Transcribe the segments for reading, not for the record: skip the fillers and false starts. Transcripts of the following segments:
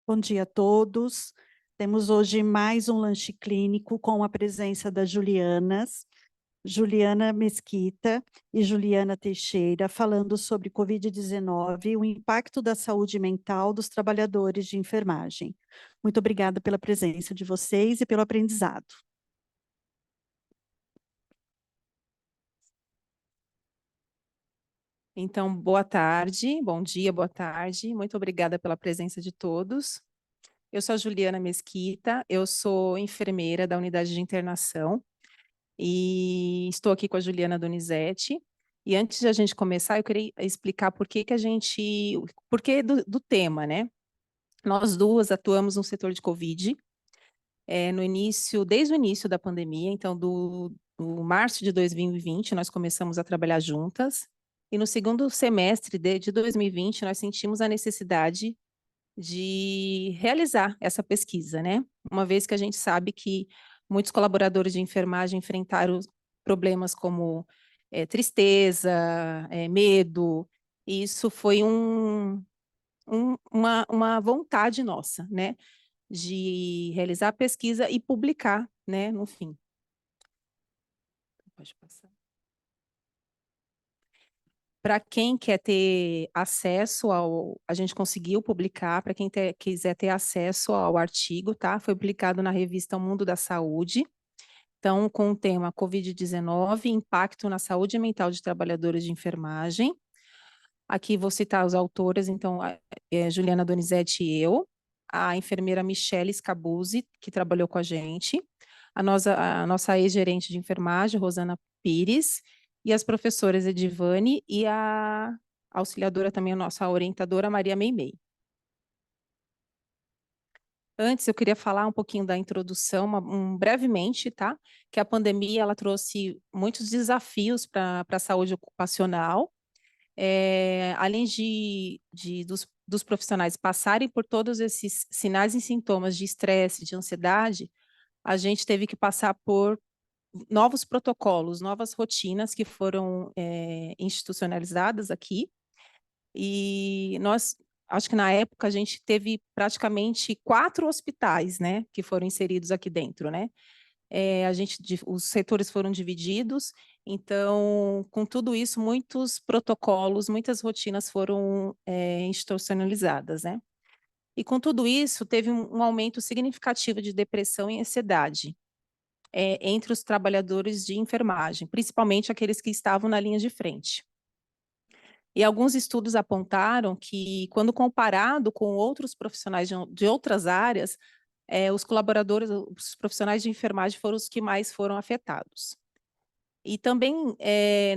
Bom dia a todos. Temos hoje mais um lanche clínico com a presença das Juliana Mesquita e Juliana Teixeira, falando sobre Covid-19 e o impacto da saúde mental dos trabalhadores de enfermagem. Muito obrigada pela presença de vocês e pelo aprendizado. Então, boa tarde, bom dia, boa tarde. Muito obrigada pela presença de todos. Eu sou a Juliana Mesquita, eu sou enfermeira da unidade de internação e estou aqui com a Juliana Donizete. E antes de a gente começar, eu queria explicar por que do tema, né? Nós duas atuamos no setor de Covid, desde o início da pandemia, então do março de 2020, nós começamos a trabalhar juntas. E no segundo semestre de 2020, nós sentimos a necessidade de realizar essa pesquisa, né? Uma vez que a gente sabe que muitos colaboradores de enfermagem enfrentaram problemas como tristeza, medo, e isso foi uma vontade nossa, né? De realizar a pesquisa e publicar, né? No fim. Pode passar. Para quem quer ter acesso ao, a gente conseguiu publicar, para quem quiser ter acesso ao artigo, tá? Foi publicado na revista O Mundo da Saúde. Então, com o tema Covid-19, impacto na saúde mental de trabalhadores de enfermagem. Aqui vou citar os autores, então, Juliana Donizete e eu, a enfermeira Michele Scabuzzi, que trabalhou com a gente, a nossa ex-gerente de enfermagem, Rosana Pires, e as professoras Edivane e a auxiliadora também, a nossa orientadora Maria Meimei. Antes, eu queria falar um pouquinho da introdução, brevemente, tá? Que a pandemia, ela trouxe muitos desafios para a saúde ocupacional, além dos profissionais passarem por todos esses sinais e sintomas de estresse, de ansiedade, a gente teve que passar por novos protocolos, novas rotinas que foram institucionalizadas aqui. E nós, acho que na época a gente teve praticamente 4 hospitais, né, que foram inseridos aqui dentro, né? Os setores foram divididos, então, com tudo isso, muitos protocolos, muitas rotinas foram institucionalizadas, né? E com tudo isso, teve um aumento significativo de depressão e ansiedade entre os trabalhadores de enfermagem, principalmente aqueles que estavam na linha de frente. E alguns estudos apontaram que, quando comparado com outros profissionais de outras áreas, os colaboradores, os profissionais de enfermagem foram os que mais foram afetados. E também,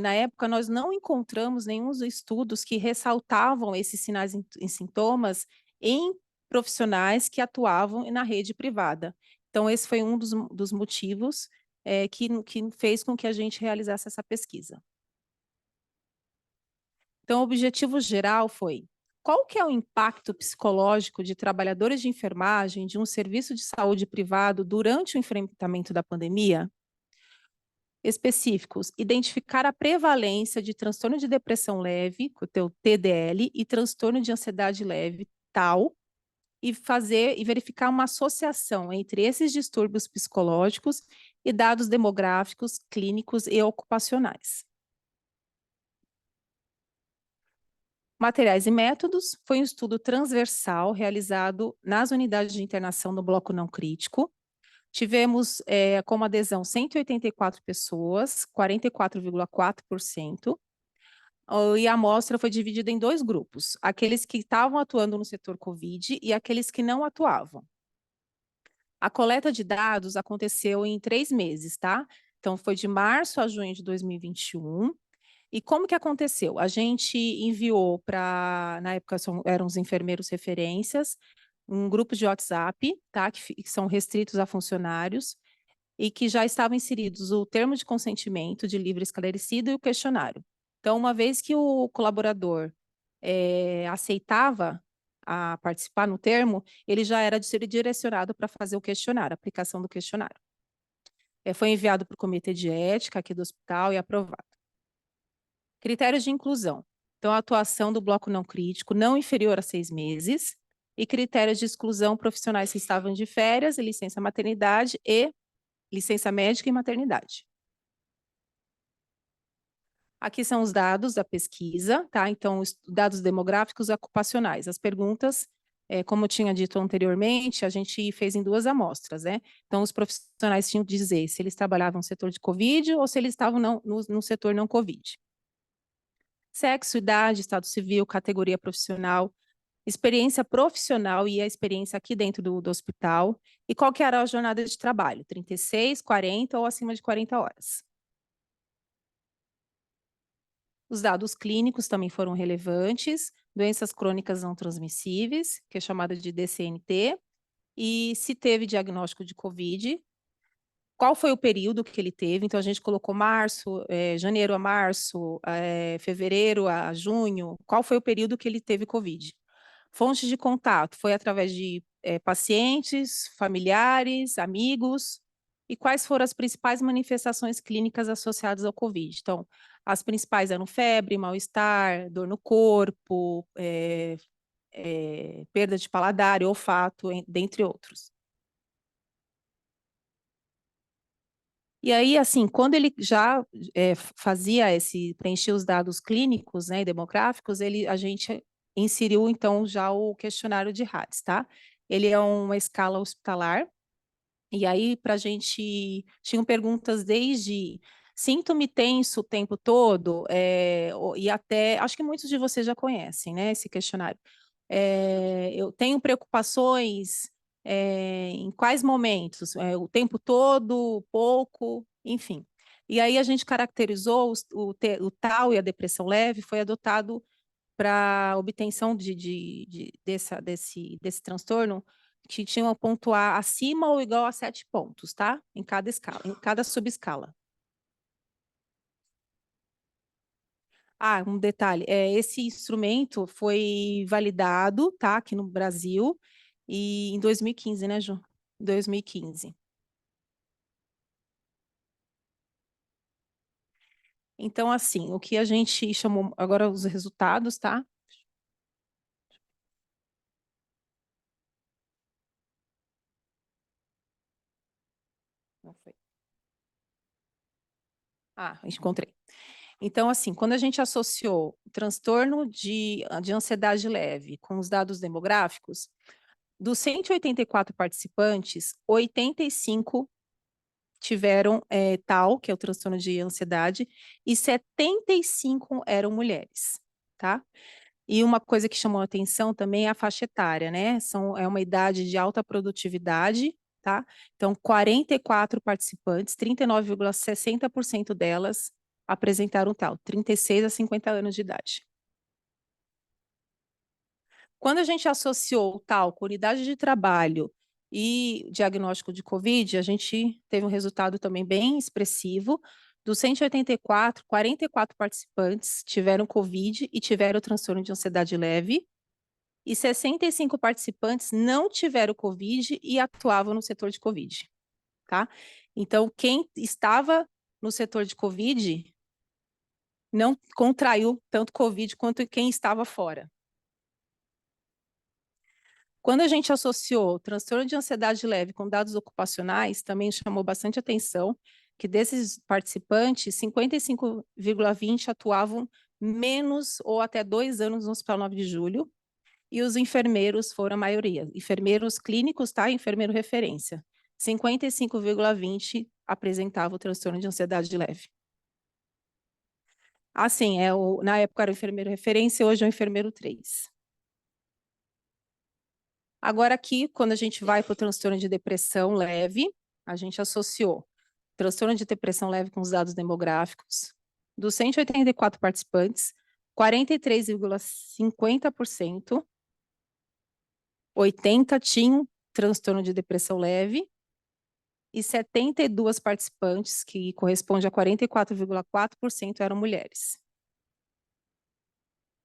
na época, nós não encontramos nenhum dos estudos que ressaltavam esses sinais e sintomas em profissionais que atuavam na rede privada. Então, esse foi um dos motivos que fez com que a gente realizasse essa pesquisa. Então, o objetivo geral foi: qual que é o impacto psicológico de trabalhadores de enfermagem de um serviço de saúde privado durante o enfrentamento da pandemia? Específicos: identificar a prevalência de transtorno de depressão leve, o teu TDL, e transtorno de ansiedade leve, TAU, e verificar uma associação entre esses distúrbios psicológicos e dados demográficos, clínicos e ocupacionais. Materiais e métodos: foi um estudo transversal realizado nas unidades de internação do bloco não crítico. Tivemos como adesão 184 pessoas, 44,4%, e a amostra foi dividida em 2 grupos: aqueles que estavam atuando no setor Covid e aqueles que não atuavam. A coleta de dados aconteceu em 3 meses, tá? Então, foi de março a junho de 2021. E como que aconteceu? A gente enviou para, na época eram os enfermeiros referências, um grupo de WhatsApp, tá? Que são restritos a funcionários e que já estavam inseridos o termo de consentimento de livre esclarecido e o questionário. Então, uma vez que o colaborador aceitava a participar no termo, ele já era direcionado para fazer o questionário, a aplicação do questionário. Foi enviado para o comitê de ética aqui do hospital e aprovado. Critérios de inclusão. Então, a atuação do bloco não crítico não inferior a 6 meses, e critérios de exclusão profissionais que estavam de férias, licença maternidade e licença médica e maternidade. Aqui são os dados da pesquisa, tá? Então, os dados demográficos e ocupacionais. As perguntas, como eu tinha dito anteriormente, a gente fez em 2 amostras, né? Então, os profissionais tinham que dizer se eles trabalhavam no setor de Covid ou se eles estavam no setor não Covid. Sexo, idade, estado civil, categoria profissional, experiência profissional e a experiência aqui dentro do hospital, e qual que era a jornada de trabalho, 36, 40 ou acima de 40 horas. Os dados clínicos também foram relevantes, doenças crônicas não transmissíveis, que é chamada de DCNT, e se teve diagnóstico de COVID, qual foi o período que ele teve, então a gente colocou março, janeiro a março, fevereiro a junho, qual foi o período que ele teve COVID. Fontes de contato, foi através de pacientes, familiares, amigos, e quais foram as principais manifestações clínicas associadas ao COVID. Então, as principais eram febre, mal-estar, dor no corpo, perda de paladar, olfato, dentre outros. E aí, assim, quando ele já fazia preenchia os dados clínicos, né, e demográficos, a gente inseriu, então, já o questionário de RADS, tá? Ele é uma escala hospitalar, e aí, para a gente, tinham perguntas desde sinto-me tenso o tempo todo, e até, acho que muitos de vocês já conhecem, né, esse questionário. Eu tenho preocupações em quais momentos? O tempo todo, pouco, enfim. E aí a gente caracterizou o TAU e a depressão leve, foi adotado para obtenção desse transtorno, que tinham que pontuar acima ou igual a 7 pontos, tá? Em cada escala, em cada subescala. Ah, um detalhe, esse instrumento foi validado, tá, aqui no Brasil, e em 2015, né, Ju? 2015. Então, assim, o que a gente chamou, agora os resultados, tá? Não foi. Ah, encontrei. Então, assim, quando a gente associou o transtorno de ansiedade leve com os dados demográficos, dos 184 participantes, 85 tiveram TAU, que é o transtorno de ansiedade, e 75 eram mulheres, tá? E uma coisa que chamou a atenção também é a faixa etária, né? É uma idade de alta produtividade, tá? Então, 44 participantes, 39,60% delas apresentaram TAU, 36 a 50 anos de idade. Quando a gente associou o TAU com unidade de trabalho e diagnóstico de COVID, a gente teve um resultado também bem expressivo. Dos 184, 44 participantes tiveram COVID e tiveram transtorno de ansiedade leve, e 65 participantes não tiveram COVID e atuavam no setor de COVID, tá? Então, quem estava no setor de COVID não contraiu tanto COVID quanto quem estava fora. Quando a gente associou transtorno de ansiedade leve com dados ocupacionais, também chamou bastante atenção que desses participantes, 55,20 atuavam menos ou até 2 anos no Hospital 9 de Julho, e os enfermeiros foram a maioria. Enfermeiros clínicos, tá? Enfermeiro referência. 55,20 apresentavam o transtorno de ansiedade leve. Assim, na época era o enfermeiro referência, hoje é o enfermeiro 3. Agora aqui, quando a gente vai para o transtorno de depressão leve, a gente associou transtorno de depressão leve com os dados demográficos. Dos 184 participantes, 43,50%, 80 tinham transtorno de depressão leve, e 72 participantes, que corresponde a 44,4%, eram mulheres.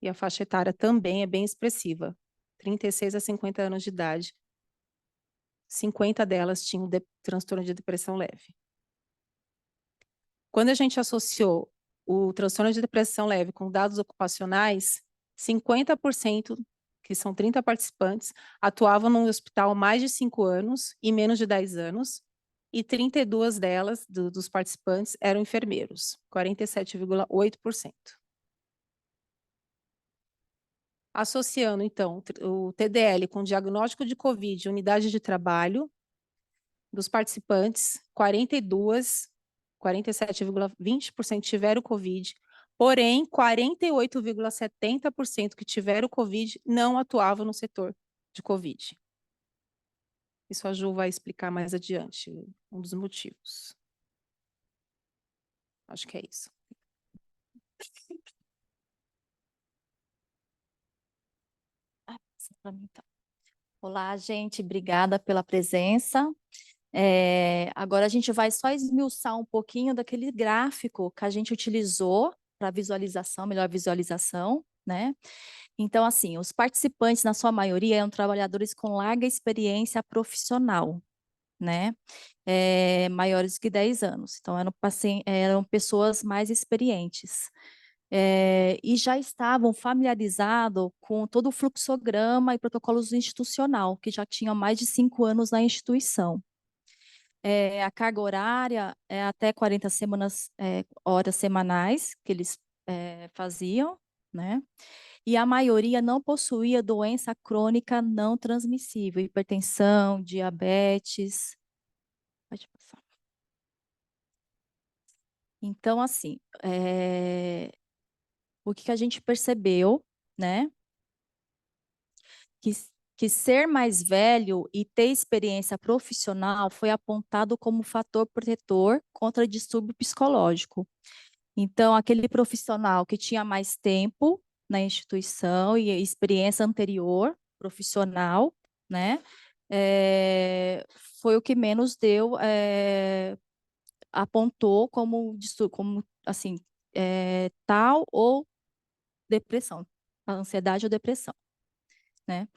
E a faixa etária também é bem expressiva, 36 a 50 anos de idade. 50 delas tinham transtorno de depressão leve. Quando a gente associou o transtorno de depressão leve com dados ocupacionais, 50% que são 30 participantes, atuavam no hospital mais de 5 anos e menos de 10 anos, e 32 delas, dos participantes, eram enfermeiros, 47,8%. Associando, então, o TDL com diagnóstico de COVID, unidade de trabalho, dos participantes, 47,20% tiveram COVID, porém, 48,70% que tiveram COVID não atuavam no setor de COVID. Isso a Ju vai explicar mais adiante, um dos motivos. Acho que é isso. Olá, gente, obrigada pela presença. Agora a gente vai só esmiuçar um pouquinho daquele gráfico que a gente utilizou para visualização, melhor visualização, né? Então, assim, os participantes, na sua maioria, eram trabalhadores com larga experiência profissional, né? Maiores que 10 anos. Então, eram pessoas mais experientes. E já estavam familiarizados com todo o fluxograma e protocolos institucional, que já tinham mais de 5 anos na instituição. A carga horária é até 40 horas semanais que eles faziam, né? E a maioria não possuía doença crônica não transmissível, hipertensão, diabetes. Pode passar. Então, assim, o que a gente percebeu, né? Que ser mais velho e ter experiência profissional foi apontado como fator protetor contra distúrbio psicológico. Então, aquele profissional que tinha mais tempo na instituição e experiência anterior profissional, né, foi o que menos apontou como assim, tal ou depressão, ansiedade ou depressão, né?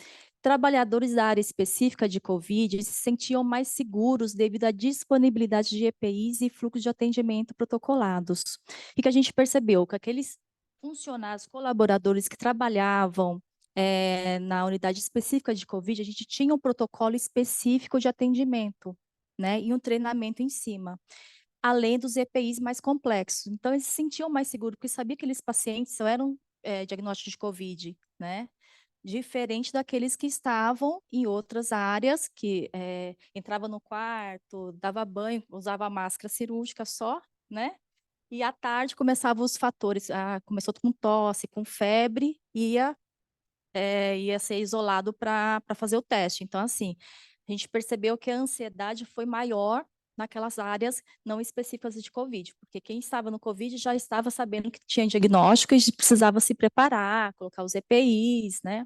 Trabalhadores da área específica de COVID se sentiam mais seguros devido à disponibilidade de EPIs e fluxos de atendimento protocolados. E que a gente percebeu que aqueles funcionários, colaboradores que trabalhavam na unidade específica de COVID, a gente tinha um protocolo específico de atendimento, né, e um treinamento em cima, além dos EPIs mais complexos. Então, eles se sentiam mais seguros, porque sabia que aqueles pacientes só eram diagnósticos de COVID, né? Diferente daqueles que estavam em outras áreas, que entrava no quarto, dava banho, usava máscara cirúrgica só, né? E à tarde começavam os fatores, começou com tosse, com febre, ia ser isolado para fazer o teste. Então, assim, a gente percebeu que a ansiedade foi maior naquelas áreas não específicas de COVID, porque quem estava no COVID já estava sabendo que tinha diagnóstico e precisava se preparar, colocar os EPIs, né?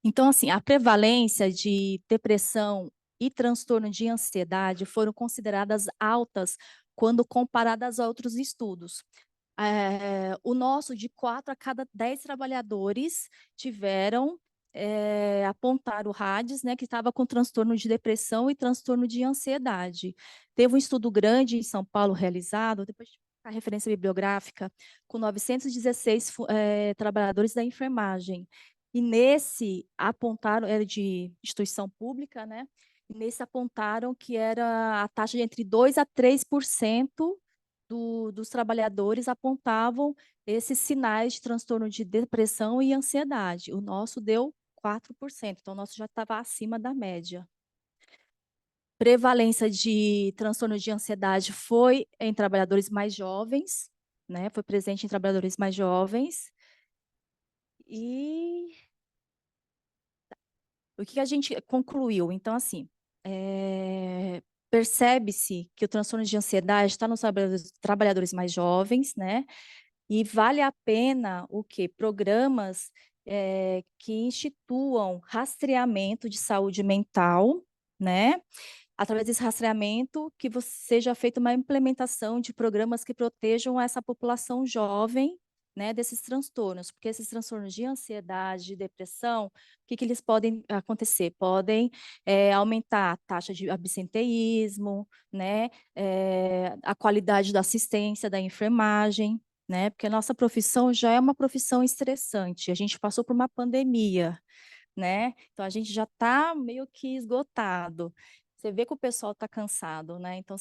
Então, assim, a prevalência de depressão e transtorno de ansiedade foram consideradas altas quando comparadas a outros estudos. O nosso, de 4 a cada 10 trabalhadores tiveram, apontaram o RADS, né, que estava com transtorno de depressão e transtorno de ansiedade. Teve um estudo grande em São Paulo realizado, depois a referência bibliográfica, com 916 trabalhadores da enfermagem. E nesse apontaram, era de instituição pública, né? E nesse apontaram que era a taxa de entre 2 a 3% dos trabalhadores apontavam esses sinais de transtorno de depressão e ansiedade. O nosso deu 4%, então o nosso já estava acima da média. Prevalência de transtorno de ansiedade foi em trabalhadores mais jovens, né? Foi presente em trabalhadores mais jovens. E o que a gente concluiu? Então, assim, percebe-se que o transtorno de ansiedade está nos trabalhadores mais jovens, né? E vale a pena o quê? Programas que instituam rastreamento de saúde mental, né? Através desse rastreamento, que seja feita uma implementação de programas que protejam essa população jovem, né, desses transtornos, porque esses transtornos de ansiedade, de depressão, o que eles podem acontecer? Podem aumentar a taxa de absenteísmo, né, a qualidade da assistência, da enfermagem, né? Porque a nossa profissão já é uma profissão estressante. A gente passou por uma pandemia, né? Então a gente já está meio que esgotado. Você vê que o pessoal está cansado, né? Então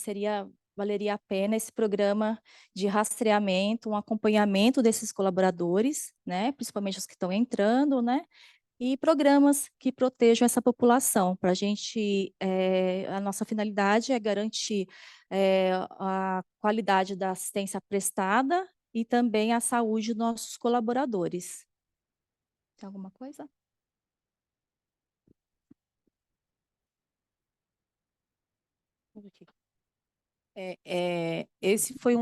valeria a pena esse programa de rastreamento, um acompanhamento desses colaboradores, né? Principalmente os que estão entrando, né? E programas que protejam essa população. Para a gente, a nossa finalidade é garantir a qualidade da assistência prestada e também a saúde dos nossos colaboradores. Tem alguma coisa? Esse foi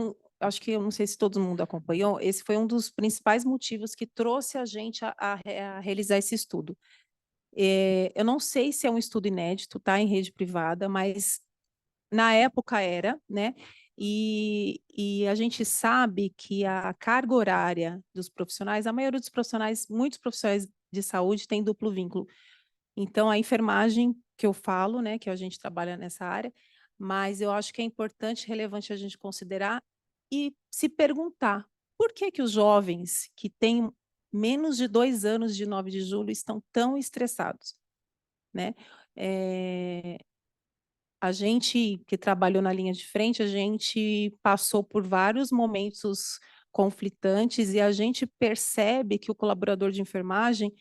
acho que eu não sei se todo mundo acompanhou, esse foi um dos principais motivos que trouxe a gente a realizar esse estudo. Eu não sei se é um estudo inédito, tá, em rede privada, mas na época era, né? E a gente sabe que a carga horária dos profissionais, a maioria dos profissionais, muitos profissionais de saúde têm duplo vínculo. Então, a enfermagem que eu falo, né, que a gente trabalha nessa área, mas eu acho que é importante, relevante a gente considerar e se perguntar por que que os jovens que têm menos de 2 anos de 9 de julho estão tão estressados, né? É, a gente que trabalhou na linha de frente, a gente passou por vários momentos conflitantes e a gente percebe que o colaborador de enfermagem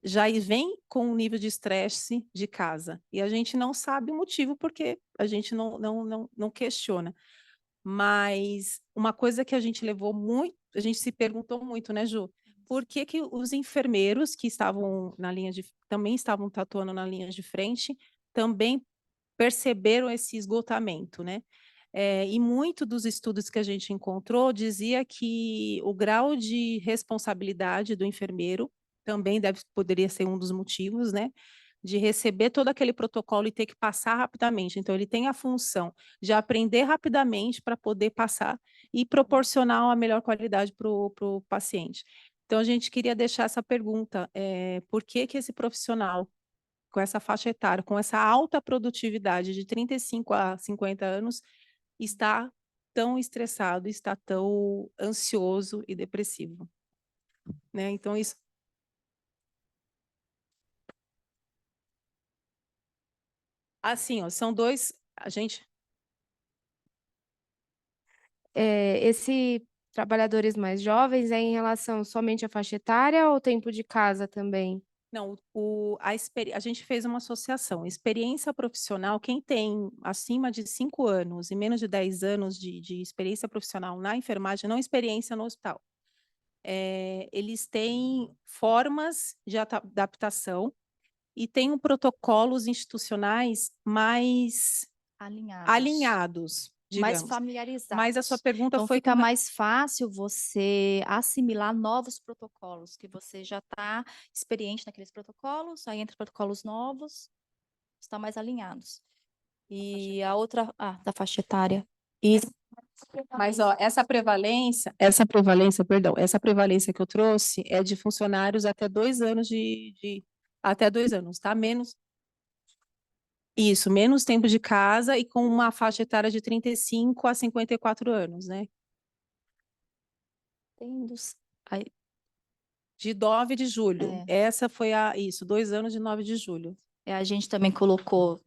já vem com um nível de estresse de casa. E a gente não sabe o motivo, porque a gente não questiona. Mas uma coisa que a gente levou muito, a gente se perguntou muito, né, Ju? Por que que os enfermeiros que estavam na linha de, também estavam tatuando na linha de frente, também perceberam esse esgotamento, né? E muito dos estudos que a gente encontrou dizia que o grau de responsabilidade do enfermeiro também poderia ser um dos motivos, né? De receber todo aquele protocolo e ter que passar rapidamente. Então, ele tem a função de aprender rapidamente para poder passar e proporcionar a melhor qualidade para o paciente. Então, a gente queria deixar essa pergunta: por que que esse profissional com essa faixa etária, com essa alta produtividade de 35 a 50 anos, está tão estressado, está tão ansioso e depressivo, né? Então, isso. Assim, ó, são dois. A gente. Esse trabalhadores mais jovens é em relação somente à faixa etária ou tempo de casa também? Não, a gente fez uma associação. Experiência profissional, quem tem acima de 5 anos e menos de 10 anos de experiência profissional na enfermagem, não experiência no hospital, eles têm formas de adaptação e têm protocolos institucionais mais alinhados, Mais digamos. Mas a sua familiarizados. pergunta Então, foi fica mais fácil você assimilar novos protocolos, que você já está experiente naqueles protocolos, aí entra protocolos novos, está mais alinhados. E a outra, da faixa etária. E Mas, ó, essa prevalência que eu trouxe é de funcionários até 2 anos até 2 anos, tá? Menos tempo de casa e com uma faixa etária de 35 a 54 anos, né? tem dos, aí, De 9 de julho. é, Essa foi 2 anos de 9 de julho. a gente também colocou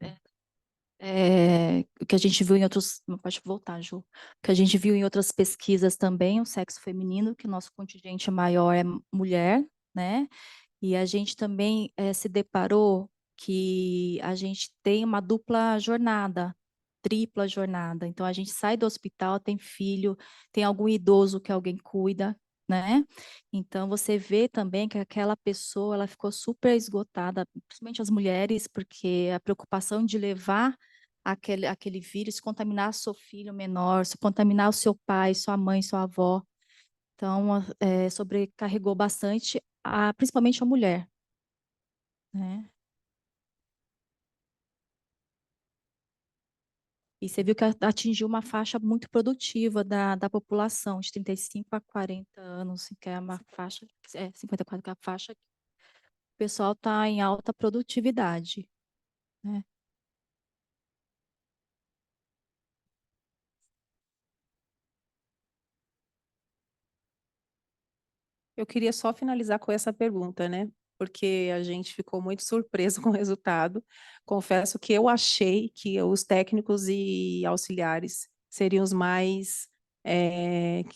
o que a gente viu em outros. Pode voltar, Ju. O que a gente viu em outras pesquisas também, o sexo feminino, que o nosso contingente maior é mulher, né? E a gente também se deparou que a gente tem uma dupla jornada, tripla jornada. Então, a gente sai do hospital, tem filho, tem algum idoso que alguém cuida, né? Então, você vê também que aquela pessoa, ela ficou super esgotada, principalmente as mulheres, porque a preocupação de levar aquele vírus, contaminar seu filho menor, se contaminar o seu pai, sua mãe, sua avó. Então, sobrecarregou bastante, principalmente a mulher, né? E você viu que atingiu uma faixa muito produtiva da população, de 35 a 40 anos, que é uma faixa, 54, que é a faixa que o pessoal está em alta produtividade, né? Eu queria só finalizar com essa pergunta, né? Porque a gente ficou muito surpreso com o resultado. Confesso que eu achei que os técnicos e auxiliares seriam os mais,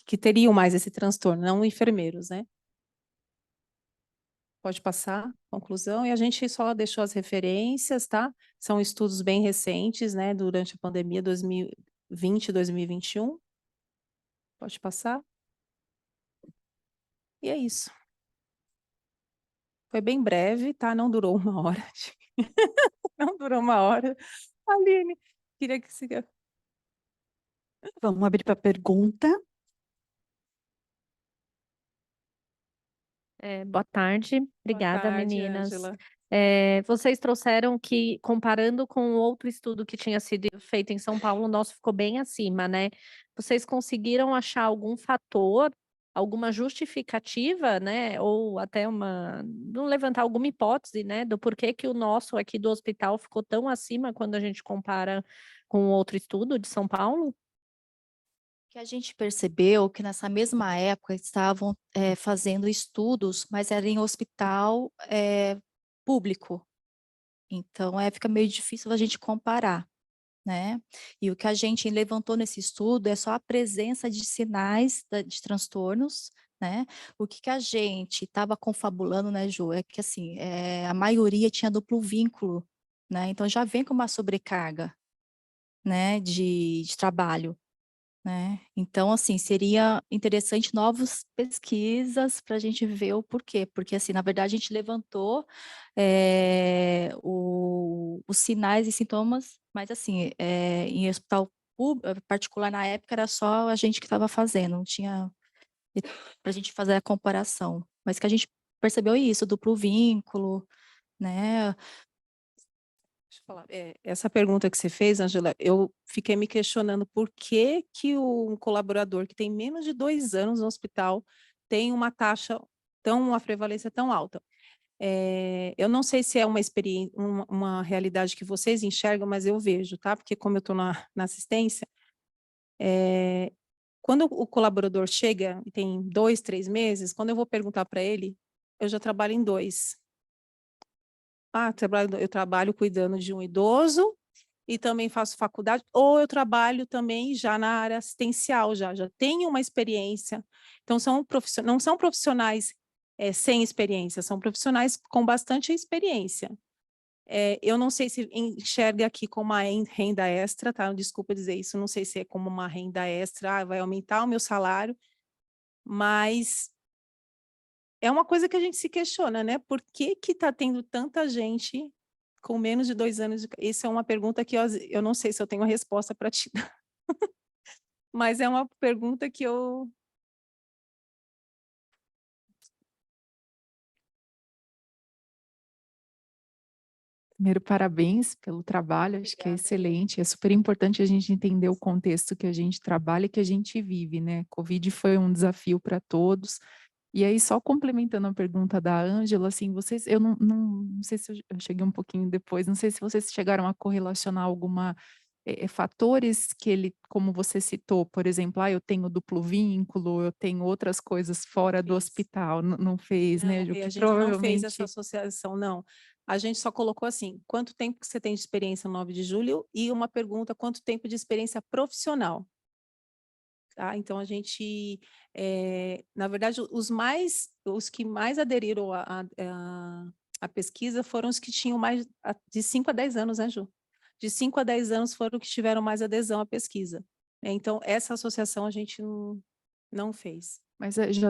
que teriam mais esse transtorno, não enfermeiros, né? Pode passar, conclusão. E a gente só deixou as referências, tá? São estudos bem recentes, né? Durante a pandemia 2020 e 2021. Pode passar. E é isso. Foi bem breve, tá? Não durou uma hora. Não durou uma hora. Aline, queria que você... Vamos abrir para pergunta. Boa tarde, Boa obrigada, tarde, meninas. Ângela. Vocês trouxeram que, comparando com outro estudo que tinha sido feito em São Paulo, o nosso ficou bem acima, né? Vocês conseguiram achar algum fator, alguma justificativa, né? Ou até não levantar alguma hipótese, né? Do porquê que o nosso aqui do hospital ficou tão acima quando a gente compara com outro estudo de São Paulo? Que a gente percebeu que nessa mesma época estavam fazendo estudos, mas era em hospital público. Então, fica meio difícil a gente comparar, né? E o que a gente levantou nesse estudo é só a presença de sinais de transtornos, né? O que a gente estava confabulando, né, Ju, é que assim, a maioria tinha duplo vínculo, né? Então já vem com uma sobrecarga, né, de trabalho, né? Então, assim, seria interessante novas pesquisas para a gente ver o porquê, porque, assim, na verdade, a gente levantou os sinais e sintomas, mas, assim, em hospital particular, na época, era só a gente que estava fazendo, não tinha para a gente fazer a comparação, mas que a gente percebeu isso, duplo vínculo, né? Deixa eu falar. Essa pergunta que você fez, Ângela, eu fiquei me questionando por que que um colaborador que tem menos de 2 anos no hospital tem uma taxa uma prevalência tão alta. Eu não sei se é uma experiência, uma realidade que vocês enxergam, mas eu vejo, tá? Porque como eu estou na assistência, quando o colaborador chega e tem 2, 3 meses, quando eu vou perguntar para ele, eu já trabalho em 2. Eu trabalho cuidando de um idoso e também faço faculdade, ou eu trabalho também já na área assistencial, já tenho uma experiência. Então, não são profissionais sem experiência, são profissionais com bastante experiência. Eu não sei se enxerga aqui como uma renda extra, tá? Desculpa dizer isso, não sei se é como uma renda extra, vai aumentar o meu salário, mas é uma coisa que a gente se questiona, né? Por que que está tendo tanta gente com menos de 2 anos? Isso é uma pergunta que eu não sei se eu tenho a resposta para te dar, mas é uma pergunta que eu... Primeiro, parabéns pelo trabalho, acho que é excelente, é super importante a gente entender o contexto que a gente trabalha e que a gente vive, né? Covid foi um desafio para todos. E aí, só complementando a pergunta da Ângela, assim, vocês, eu não sei se eu cheguei um pouquinho depois, não sei se vocês chegaram a correlacionar alguma fatores que ele, como você citou, por exemplo, eu tenho duplo vínculo, eu tenho outras coisas fora do hospital, não fez, né? Não, O e a que gente não fez essa provavelmente... associação, não. A gente só colocou assim, quanto tempo que você tem de experiência no 9 de julho? E uma pergunta, quanto tempo de experiência profissional? Tá? Então, a gente, na verdade, os que mais aderiram à pesquisa foram os que tinham mais de 5 a 10 anos, né, Ju? De 5 a 10 anos foram que tiveram mais adesão à pesquisa. Então, essa associação a gente não fez. Mas já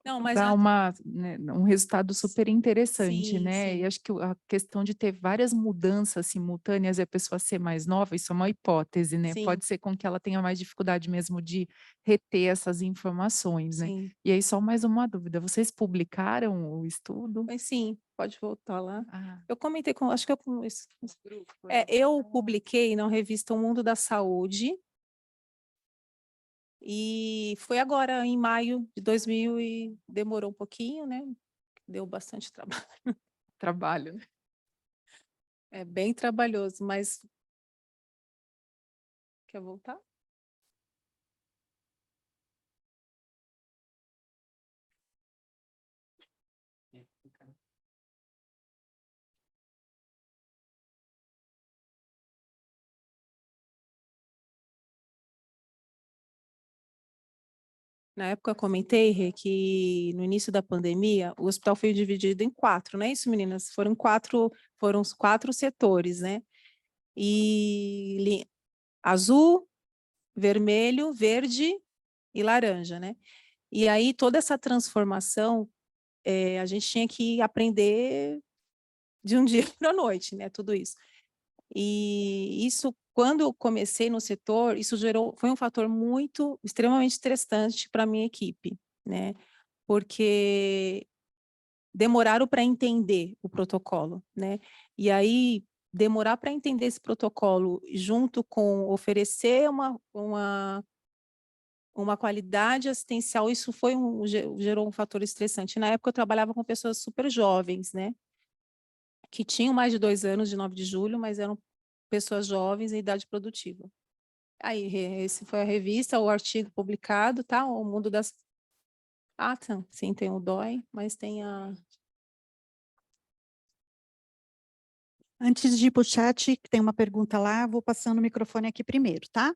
Não, mas dá já... né, um resultado super interessante, Sim, né? E sim. acho que a questão de ter várias mudanças simultâneas e a pessoa ser mais nova, isso é uma hipótese, né? Sim, Pode ser com que ela tenha mais dificuldade mesmo de reter essas informações, né? sim. E aí, só mais uma dúvida: vocês publicaram o estudo? Mas sim, pode voltar lá. Ah, Eu comentei com, acho que eu, eu publiquei na revista O Mundo da Saúde, e foi agora, em maio de 2000, e demorou um pouquinho, né? Deu bastante trabalho. trabalho, né? É bem trabalhoso, mas... Quer voltar? Na época eu comentei, Rê, que no início da pandemia o hospital foi dividido em 4, não é isso, meninas? Foram os 4 setores, né? E azul, vermelho, verde e laranja, né? E aí toda essa transformação a gente tinha que aprender de um dia para a noite, né? Tudo isso. E isso, quando eu comecei no setor, isso foi um fator extremamente estressante para a minha equipe, né? Porque demoraram para entender o protocolo, né? E aí, demorar para entender esse protocolo junto com oferecer uma qualidade assistencial, isso gerou um fator estressante. Na época, eu trabalhava com pessoas super jovens, né? Que tinham mais de 2 anos de 9 de julho, mas eram pessoas jovens em idade produtiva. Aí, esse foi a revista, o artigo publicado, tá? O Mundo das... Ah, tá. Sim, tem o DOI, mas tem a... Antes de ir para o chat, que tem uma pergunta lá, vou passando o microfone aqui primeiro, tá?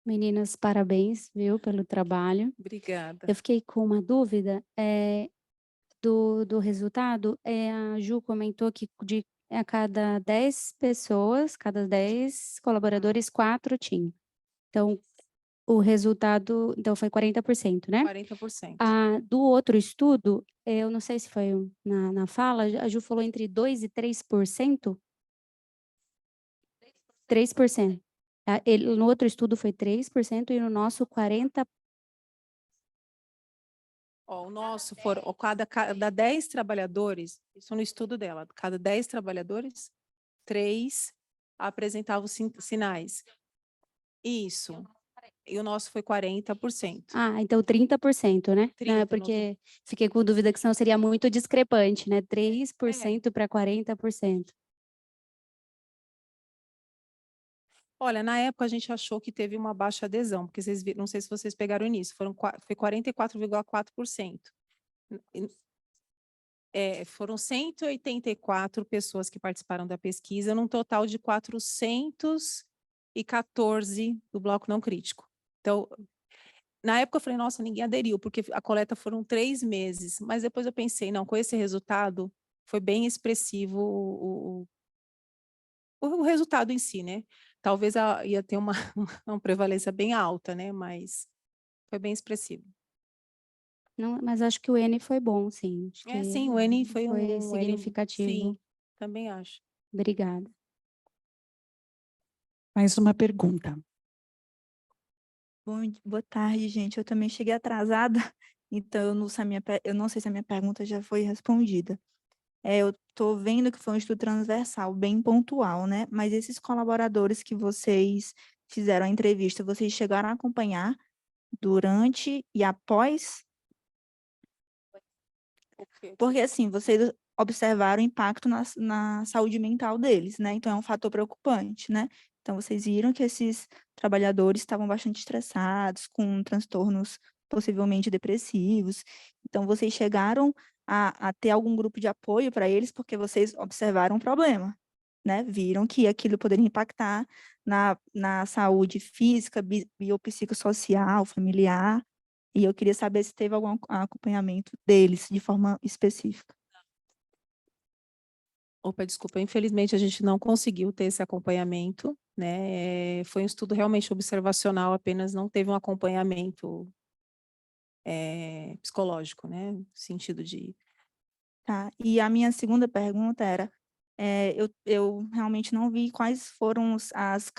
Meninas, parabéns, viu, pelo trabalho. Obrigada. Eu fiquei com uma dúvida do resultado. A Ju comentou que a cada 10 pessoas, cada 10 colaboradores, 4 tinham. Então, o resultado foi 40%, né? 40%. Do outro estudo, eu não sei se foi na fala, a Ju falou entre 2% e 3%? 3%. No outro estudo foi 3% e no nosso 40%. Ó, o nosso cada 10 trabalhadores, isso no estudo dela, cada 10 trabalhadores, 3 apresentavam sinais. Isso. E o nosso foi 40%. Então 30%, né? 30%, porque fiquei com dúvida que senão seria muito discrepante, né? 3% para 40%. Olha, na época a gente achou que teve uma baixa adesão, porque vocês viram, não sei se vocês pegaram nisso, foi 44,4%. Foram 184 pessoas que participaram da pesquisa, num total de 414 do bloco não crítico. Então, na época eu falei, nossa, ninguém aderiu, porque a coleta foram 3 meses, mas depois eu pensei, não, com esse resultado, foi bem expressivo o resultado em si, né? Talvez ia ter uma prevalência bem alta, né? Mas foi bem expressivo. Não, mas acho que o N foi bom, sim. Acho que Sim, o N foi significativo. Sim, também acho. Obrigada. Mais uma pergunta. Boa tarde, gente. Eu também cheguei atrasada, então eu não sei se a minha pergunta já foi respondida. Eu estou vendo que foi um estudo transversal, bem pontual, né? Mas esses colaboradores que vocês fizeram a entrevista, vocês chegaram a acompanhar durante e após? Porque, assim, vocês observaram o impacto na saúde mental deles, né? Então, é um fator preocupante, né? Então, vocês viram que esses trabalhadores estavam bastante estressados, com transtornos possivelmente depressivos. Então, vocês chegaram a ter algum grupo de apoio para eles, porque vocês observaram o problema, né? Viram que aquilo poderia impactar na saúde física, biopsicossocial, familiar. E eu queria saber se teve algum acompanhamento deles de forma específica. Opa, desculpa, infelizmente a gente não conseguiu ter esse acompanhamento, né? Foi um estudo realmente observacional, apenas não teve um acompanhamento psicológico, né? No sentido de... Tá. E a minha segunda pergunta era, eu realmente não vi quais foram as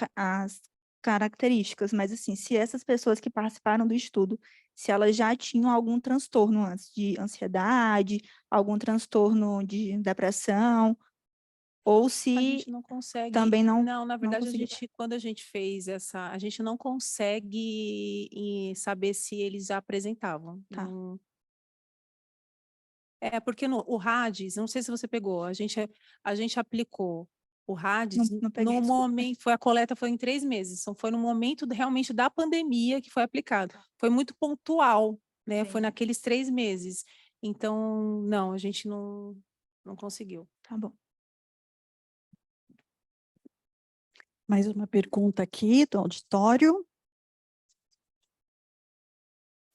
características, mas assim, se essas pessoas que participaram do estudo, se elas já tinham algum transtorno antes de ansiedade, algum transtorno de depressão, ou A se gente não consegue... também não na verdade, conseguiu. quando a gente fez a gente não consegue saber se eles já apresentavam. Tá. Porque o RADS, não sei se você pegou, a gente aplicou o RADS Não peguei, no desculpa. momento, a coleta foi em 3 meses, então foi no momento realmente da pandemia que foi aplicado. Foi muito pontual, né? Foi naqueles 3 meses. Então, não, a gente não conseguiu. Tá bom. Mais uma pergunta aqui do auditório.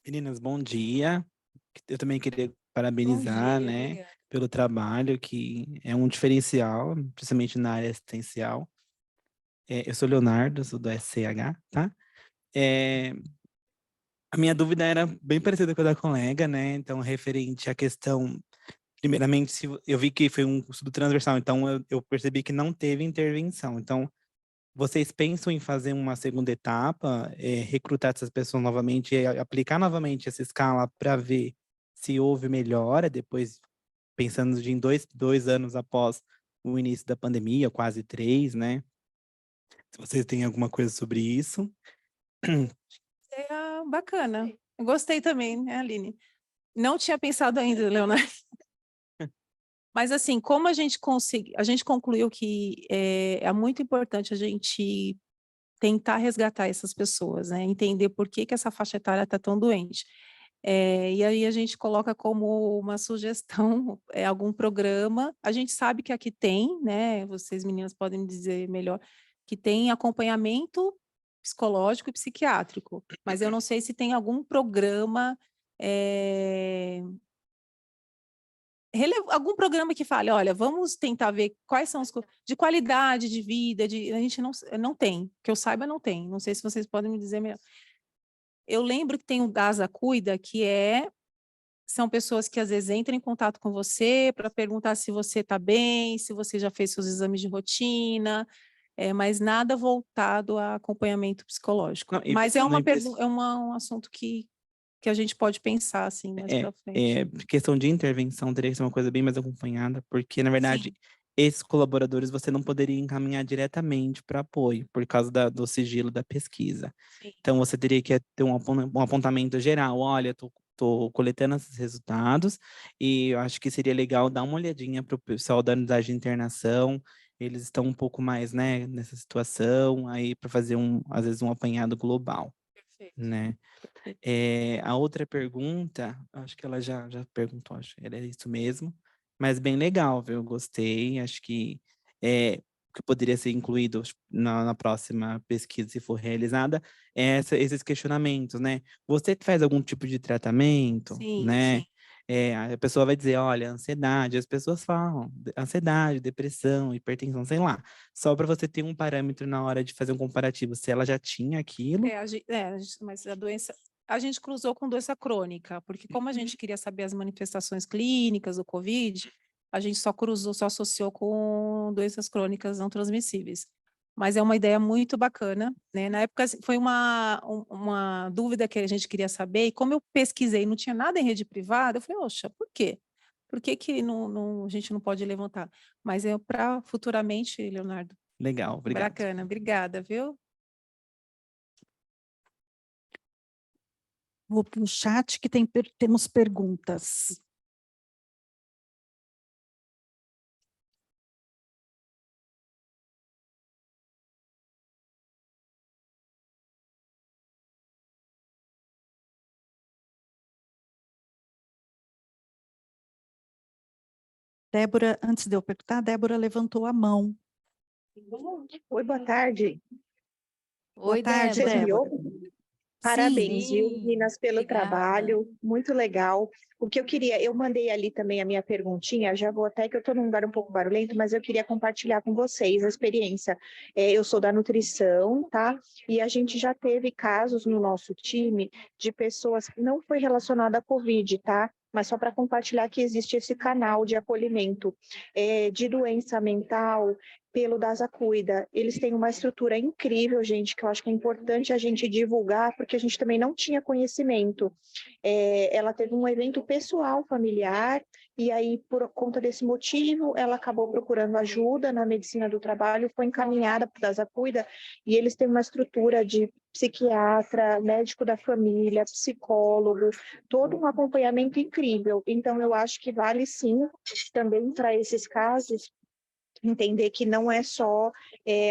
Meninas, bom dia. Eu também queria parabenizar, né, obrigada. pelo trabalho, que é um diferencial, principalmente na área assistencial. Eu sou Leonardo, sou do SCH, tá? É, a minha dúvida era bem parecida com a da colega, né? Então, referente à questão, primeiramente, se eu vi que foi um estudo transversal, então eu percebi que não teve intervenção. Então, vocês pensam em fazer uma segunda etapa, recrutar essas pessoas novamente e aplicar novamente essa escala para ver se houve melhora, depois pensando em dois anos após o início da pandemia, quase 3, né? Se vocês têm alguma coisa sobre isso. É bacana. Eu gostei também, né, Aline? Não tinha pensado ainda, Leonardo. Mas assim, como a gente concluiu que é muito importante a gente tentar resgatar essas pessoas, né? Entender por que que essa faixa etária está tão doente. E aí a gente coloca como uma sugestão algum programa. A gente sabe que aqui tem, né? Vocês meninas podem me dizer melhor, que tem acompanhamento psicológico e psiquiátrico, mas eu não sei se tem algum programa algum programa que fale, olha, vamos tentar ver quais são de qualidade de vida, a gente não tem, que eu saiba não tem, não sei se vocês podem me dizer melhor. Eu lembro que tem o DASA Cuida, são pessoas que às vezes entram em contato com você para perguntar se você está bem, se você já fez seus exames de rotina, mas nada voltado a acompanhamento psicológico. Não, Mas é não um assunto que a gente pode pensar assim mais para frente. questão de intervenção teria que ser uma coisa bem mais acompanhada, porque, na verdade, Sim. esses colaboradores você não poderia encaminhar diretamente para apoio, por causa do sigilo da pesquisa. Sim. Então, você teria que ter um apontamento geral. Olha, tô coletando esses resultados e eu acho que seria legal dar uma olhadinha para o pessoal da unidade de internação. Eles estão um pouco mais, né, nessa situação, aí para fazer às vezes um apanhado global, Perfeito. né? A outra pergunta, acho que ela já perguntou, acho que era isso mesmo, mas bem legal, viu? Gostei, acho que poderia ser incluído na próxima pesquisa, se for realizada, esses questionamentos, né? Você faz algum tipo de tratamento, Sim, né? sim. A pessoa vai dizer, olha, ansiedade, as pessoas falam, ansiedade, depressão, hipertensão, sei lá, só para você ter um parâmetro na hora de fazer um comparativo, se ela já tinha aquilo. Mas a gente cruzou com doença crônica, porque como a gente queria saber as manifestações clínicas do COVID, a gente só associou com doenças crônicas não transmissíveis. Mas é uma ideia muito bacana, né? Na época assim, foi uma dúvida que a gente queria saber, e como eu pesquisei, não tinha nada em rede privada, eu falei, oxa, por quê? Por que que a gente não pode levantar? Mas é para futuramente, Leonardo. Legal, obrigado. Bacana, obrigada, viu? Vou para o chat que temos perguntas. Débora, antes de eu perguntar, Débora levantou a mão. Oi, boa tarde. Boa tarde, Débora. Débora. Parabéns, viu, Sim, meninas, pelo obrigada. trabalho, muito legal. O que eu queria, eu mandei ali também a minha perguntinha, já vou até que eu estou num lugar um pouco barulhento, mas eu queria compartilhar com vocês a experiência. Eu sou da nutrição, tá? E a gente já teve casos no nosso time de pessoas que não foi relacionada à Covid, tá? Mas só para compartilhar que existe esse canal de acolhimento de doença mental pelo DASA Cuida. Eles têm uma estrutura incrível, gente, que eu acho que é importante a gente divulgar, porque a gente também não tinha conhecimento. Ela teve um evento pessoal, familiar, e aí, por conta desse motivo, ela acabou procurando ajuda na medicina do trabalho, foi encaminhada para o DASA Cuida, e eles têm uma estrutura de psiquiatra, médico da família, psicólogo, todo um acompanhamento incrível. Então, eu acho que vale sim, também para esses casos, entender que não é só,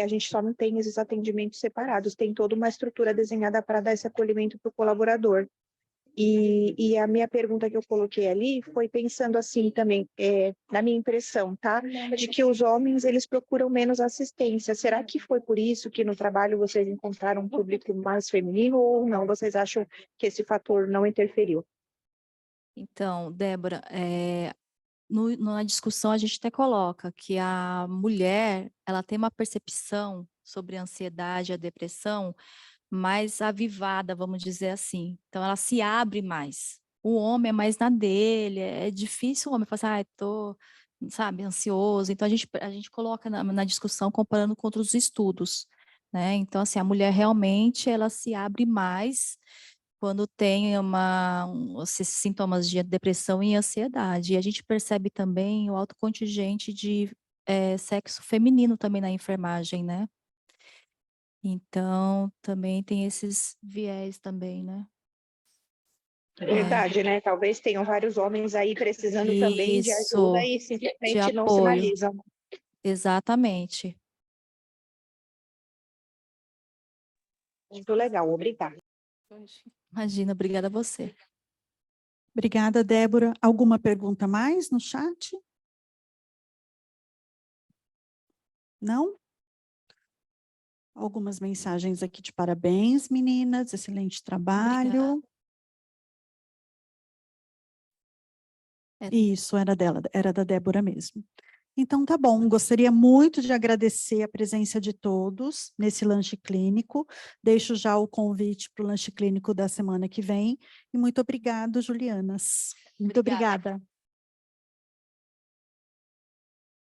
a gente só não tem esses atendimentos separados, tem toda uma estrutura desenhada para dar esse acolhimento para o colaborador. E a minha pergunta que eu coloquei ali foi pensando assim também, na minha impressão, tá? De que os homens, eles procuram menos assistência. Será que foi por isso que no trabalho vocês encontraram um público mais feminino ou não? Vocês acham que esse fator não interferiu? Então, Débora, na discussão a gente até coloca que a mulher, ela tem uma percepção sobre a ansiedade, a depressão, mais avivada, vamos dizer assim. Então, ela se abre mais. O homem é mais na dele, é difícil o homem falar assim, tô, sabe, ansioso. Então, a gente coloca na discussão comparando com outros estudos, né? Então, assim, a mulher realmente, ela se abre mais quando tem esses sintomas de depressão e ansiedade. E a gente percebe também o alto contingente de sexo feminino também na enfermagem, né? Então, também tem esses viés também, né? Verdade, né? Talvez tenham vários homens aí precisando também de ajuda e de simplesmente não apoio. sinalizam. Exatamente. Muito legal, obrigada. Imagina, obrigada a você. Obrigada, Débora. Alguma pergunta mais no chat? Não? Algumas mensagens aqui de parabéns, meninas, excelente trabalho. Isso, era dela, era da Débora mesmo. Então, tá bom, gostaria muito de agradecer a presença de todos nesse lanche clínico. Deixo já o convite para o lanche clínico da semana que vem. E muito obrigado, Julianas. Muito obrigada.